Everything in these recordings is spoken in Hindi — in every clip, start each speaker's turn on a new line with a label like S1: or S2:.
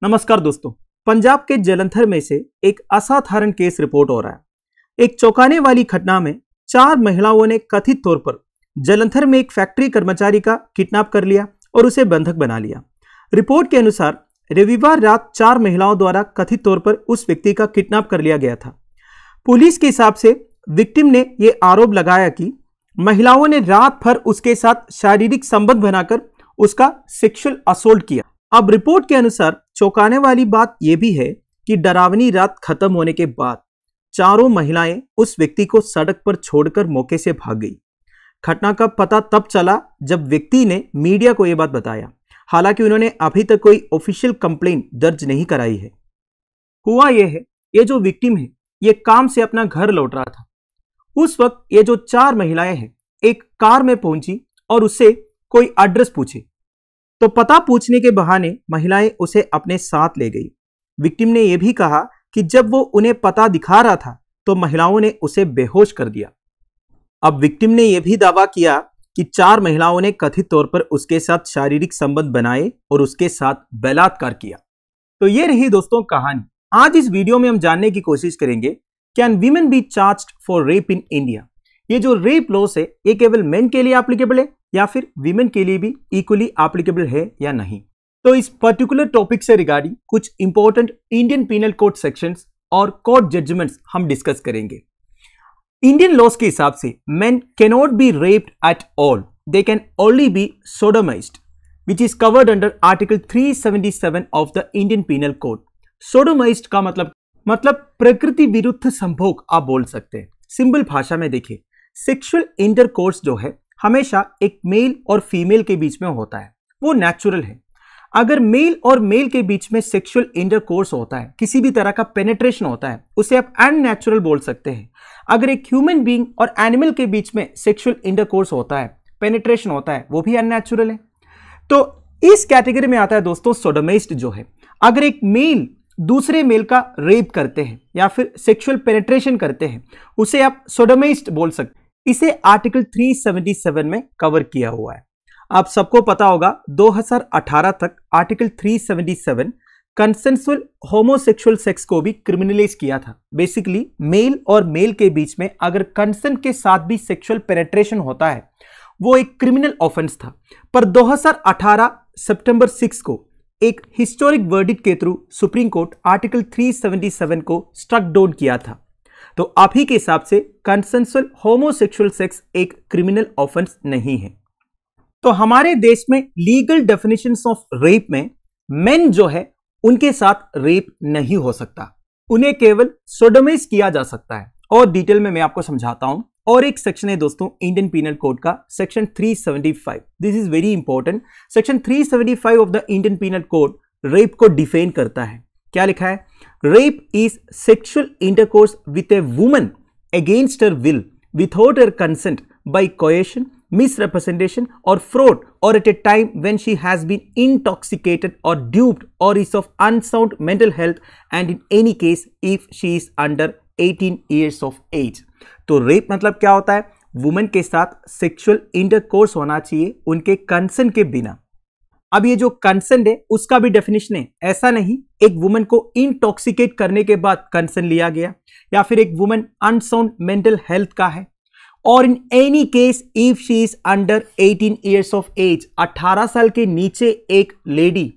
S1: नमस्कार दोस्तों, पंजाब के जलंधर में से एक असाधारण केस रिपोर्ट हो रहा है। एक चौंकाने वाली घटना में 4 महिलाओं ने कथित तौर पर जलंधर में एक फैक्ट्री कर्मचारी का किडनैप कर लिया और उसे बंधक बना लिया। रिपोर्ट के अनुसार रविवार रात 4 महिलाओं द्वारा कथित तौर पर उस व्यक्ति का किडनैप कर लिया गया था। पुलिस के हिसाब से विक्टिम ने यह आरोप लगाया कि महिलाओं ने रात भर उसके साथ शारीरिक संबंध बनाकर उसका सेक्सुअल असोल्ट किया। अब रिपोर्ट के अनुसार चौंकाने वाली बात यह भी है कि डरावनी रात खत्म होने के बाद चारों महिलाएं उस व्यक्ति को सड़क पर छोड़कर मौके से भाग गई। घटना का पता तब चला जब व्यक्ति ने मीडिया को यह बात बताया। हालांकि उन्होंने अभी तक कोई ऑफिशियल कंप्लेंट दर्ज नहीं कराई है। हुआ यह है, ये जो विक्टिम है ये काम से अपना घर लौट रहा था। उस वक्त ये जो 4 महिलाएं हैं एक कार में पहुंची और उससे कोई एड्रेस पूछे तो पता पूछने के बहाने महिलाएं उसे अपने साथ ले गई। विक्टिम ने यह भी कहा कि जब वो उन्हें पता दिखा रहा था तो महिलाओं ने उसे बेहोश कर दिया। अब विक्टिम ने यह भी दावा किया कि 4 महिलाओं ने कथित तौर पर उसके साथ शारीरिक संबंध बनाए और उसके साथ बलात्कार किया। तो ये रही दोस्तों कहानी। आज इस वीडियो में हम जानने की कोशिश करेंगे, can women B charged for rape in India. ये जो रेप लॉस है ये केवल मेन के लिए एप्लीकेबल है या फिर वीमेन के लिए भी इक्वली एप्लीकेबल है या नहीं। तो इस पर्टिकुलर टॉपिक से रिगार्डिंग कुछ important Indian penal code sections और कोर्ट जजमेंट्स हम डिस्कस करेंगे। इंडियन लॉस के हिसाब से men can not be raped at all, they can only be sodomised which is covered under article 377 of the Indian penal code. Sodomised का मतलब प्रकृति विरुद्ध संभोग आप बोल सकते हैं। सिंपल भाषा में देखिए, सेक्सुअल इंटरकोर्स जो है हमेशा एक मेल और फीमेल के बीच में होता है, वो नेचुरल है। अगर मेल और मेल के बीच में सेक्सुअल इंटरकोर्स होता है, किसी भी तरह का पेनिट्रेशन होता है, उसे आप अननेचुरल बोल सकते हैं। अगर एक ह्यूमन बीइंग और एनिमल के बीच में सेक्सुअल इंटरकोर्स होता है, पेनिट्रेशन होता है, वो भी अननेचुरल है। तो इस कैटेगरी में आता है दोस्तों सोडोमाइज्ड जो है। अगर एक मेल दूसरे मेल का रेप करते हैं या फिर सेक्सुअल पेनिट्रेशन करते हैं, उसे आप सोडोमाइज्ड बोल सकते हैं। इसे आर्टिकल 377 में कवर किया हुआ है। आप सबको पता होगा 2018 तक आर्टिकल 377 कंसेंसुअल होमोसेक्सुअल सेक्स को भी क्रिमिनलाइज किया था। बेसिकली मेल और मेल के बीच में अगर कंसेंट के साथ भी सेक्सुअल पेनिट्रेशन होता है वो एक क्रिमिनल ऑफेंस था। पर 2018 सितंबर 6 को एक हिस्टोरिक वर्डिक्ट के थ्रू सुप्रीम कोर्ट आर्टिकल 377 को स्ट्रक डाउन किया था। तो अभी के हिसाब से कंसेंसुअल होमोसेक्सुअल सेक्स एक क्रिमिनल ऑफेंस नहीं है। तो हमारे देश में लीगल डेफिनेशंस ऑफ रेप में मेन जो है उनके साथ रेप नहीं हो सकता, उन्हें केवल सोडोमाइज किया जा सकता है। और डिटेल में मैं आपको समझाता हूं। और एक सेक्शन है दोस्तों इंडियन पीनल कोड का, section 375। This is very important. Section 375 of the Indian penal code rape को डिफाइन करता है। क्या लिखा है? Rape is sexual intercourse with a woman against her will without her consent by coercion, misrepresentation or fraud, or at a time when she has been intoxicated or duped or is of unsound mental health, and in any case if she is under 18 years of age। तो रेप मतलब क्या होता है? वुमेन के साथ सेक्सुअल इंटरकोर्स होना चाहिए उनके कंसेंट के बिना। अब ये जो कंसेंट है उसका भी डेफिनेशन है। ऐसा नहीं एक वुमेन को इंटॉक्सिकेट करने के बाद कंसेंट लिया गया, या फिर एक वुमेन अनसाउंड मेंटल हेल्थ का है, और in any case if she is under 18 years of age, 18 साल के नीचे एक लेडी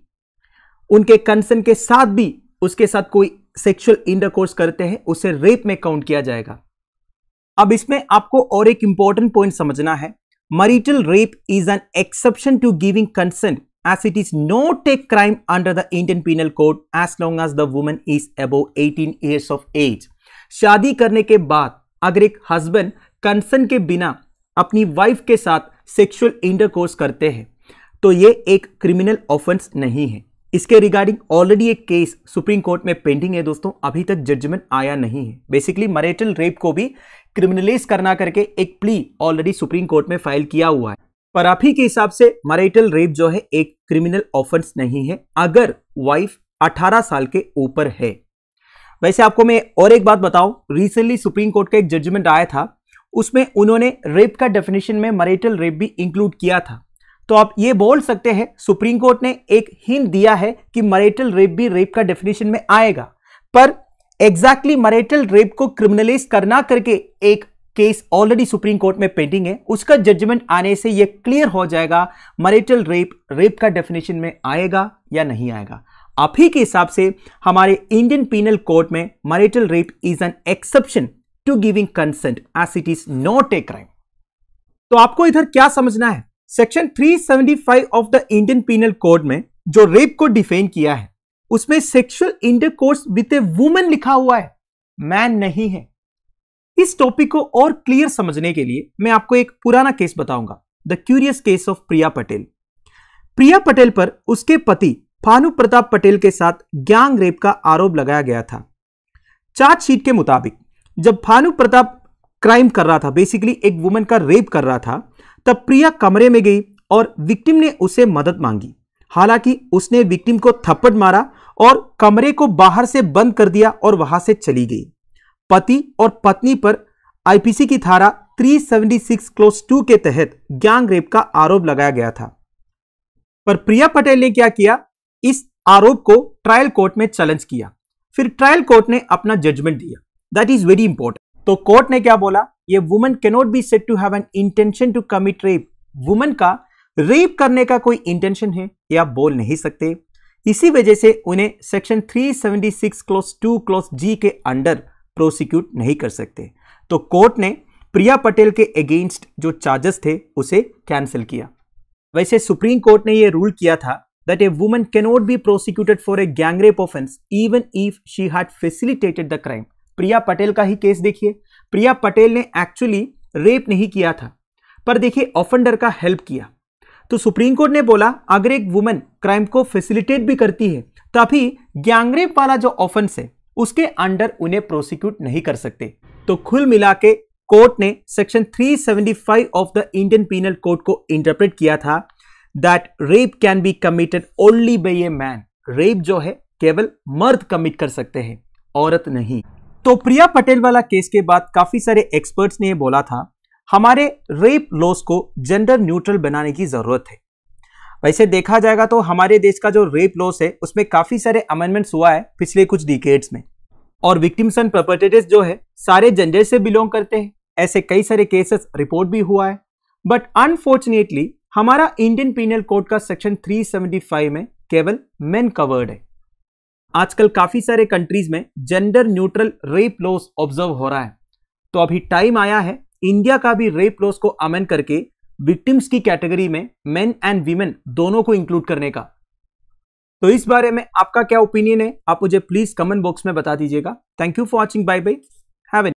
S1: उनके कंसेंट के साथ भी उसके साथ कोई सेक्सुअल इंटरकोर्स करते हैं, उसे रेप में काउंट किया जाएगा। अब इसमें आपको और एक इंपॉर्टेंट पॉइंट समझना है। Marital rape is an exception to giving consent as it is not a crime under the Indian Penal Code as long as the woman is above 18 years of age। शादी करने के बाद अगर एक हस्बैंड कंसेंट के बिना अपनी वाइफ के साथ सेक्सुअल इंटरकोर्स करते हैं तो ये एक क्रिमिनल ऑफेंस नहीं है। इसके रिगार्डिंग ऑलरेडी एक केस सुप्रीम कोर्ट में पेंडिंग है दोस्तों, अभी तक जजमेंट आया नहीं है। बेसिकली मैरिटल रेप को भी क्रिमिनलाइज करना करके एक प्ली ऑलरेडी सुप्रीम कोर्ट में फाइल किया हुआ है। पर अभी के हिसाब से मैरिटल रेप जो है एक क्रिमिनल ऑफेंस नहीं है अगर वाइफ 18 साल के ऊपर है। वैसे आपको मैं और एक बात बताऊं, रिसेंटली सुप्रीम कोर्ट का एक जजमेंट आया था, उसमें उन्होंने रेप का डेफिनेशन में मैरिटल रेप भी इंक्लूड किया था। तो आप ये बोल सकते हैं सुप्रीम कोर्ट ने एक हिंट दिया है कि मैरिटल रेप भी रेप का डेफिनेशन में आएगा, पर एग्जैक्टली मैरिटल रेप को क्रिमिनलाइज करना करके एक केस ऑलरेडी सुप्रीम कोर्ट में पेंडिंग है। उसका जजमेंट आने से यह क्लियर हो जाएगा मैरिटल रेप का डेफिनेशन में आएगा या नहीं आएगा। आप ही के हिसाब से हमारे इंडियन पीनल कोड में marital rape is an exception to giving consent as it is not a crime. तो आपको इधर क्या समझना है, section 375 of the Indian penal code में जो रेप को डिफाइन किया है उसमें sexual intercourse with a woman लिखा हुआ है, मैन नहीं है। इस टॉपिक को और क्लियर समझने के लिए मैं आपको एक पुराना केस बताऊंगा, द क्यूरियस केस ऑफ प्रिया पटेल। प्रिया पटेल पर उसके पति भानु प्रताप पटेल के साथ गैंग रेप का आरोप लगाया गया था। चार्जशीट के मुताबिक जब भानु प्रताप क्राइम कर रहा था, बेसिकली एक वुमन का रेप कर रहा था, तब प्रिया कमरे में गई और विक्टिम ने उसे मदद मांगी। हालांकि उसने विक्टिम को थप्पड़ मारा और कमरे को बाहर से बंद कर दिया और वहां से चली गई। पति और पत्नी पर आईपीसी की धारा 376 क्लोज 2 के तहत गैंग रेप का आरोप लगाया गया था। पर प्रिया पटेल ने क्या किया, इस आरोप को ट्रायल कोर्ट में चैलेंज किया। फिर ट्रायल कोर्ट ने अपना जजमेंट दिया, दैट इज वेरी इंपॉर्टेंट। तो कोर्ट ने क्या बोला, ये woman can not be said to have an intention to commit rape. Woman का रेप करने का कोई इंटेंशन है ये आप बोल नहीं सकते। इसी वजह से उन्हें सेक्शन 376 क्लोज 2 क्लोज जी के अंडर प्रोसिक्यूट नहीं कर सकते। तो कोर्ट ने प्रिया पटेल के अगेंस्ट जो चार्जेस थे उसे कैंसिल किया। वैसे सुप्रीम कोर्ट ने यह रूल किया था that a woman cannot be prosecuted for a gang rape offense even if she had facilitated the crime। प्रिया पटेल का ही केस देखिए, प्रिया पटेल ने एक्चुअली रेप नहीं किया था, पर देखिए ऑफेंडर का हेल्प किया। तो सुप्रीम कोर्ट ने बोला अगर एक वुमन क्राइम को फैसिलिटेट भी करती है तभी गैंग रेप वाला जो ऑफेंस है उसके अंडर उन्हें प्रोसिक्यूट नहीं कर सकते। तो कुल मिला के कोर्ट ने section 375 of the Indian penal code को इंटरप्रेट किया था that rape can be committed only by a man। Rape जो है केवल मर्द कमिट कर सकते हैं, औरत नहीं। तो प्रिया पटेल वाला केस के बाद काफी सारे एक्सपर्ट्स ने ये बोला था हमारे रेप लॉस को जेंडर न्यूट्रल बनाने की जरूरत है। वैसे देखा जाएगा तो हमारे देश का जो रेप लॉस है उसमें काफी सारे अमेंडमेंट्स हुआ है पिछले कुछ डिकेड्स में, और विक्टिम्स एंड परपेट्रेटर्स जो है सारे जेंडर से बिलोंग करते हैं। ऐसे कई सारे केसेस रिपोर्ट भी हुआ है, बट अनफॉर्चुनेटली हमारा इंडियन पीनल कोड का सेक्शन 375 में केवल मेन कवर्ड है। आजकल काफी सारे कंट्रीज में gender neutral rape loss observe हो रहा है, तो अभी टाइम आया है इंडिया का भी रेप लॉस को अमेंड करके विक्टिम्स की कैटेगरी में मेन एंड वीमेन दोनों को इंक्लूड करने का। तो इस बारे में आपका क्या ओपिनियन है, आप मुझे प्लीज कमेंट बॉक्स में बता दीजिएगा। Thank you for watching, bye bye, have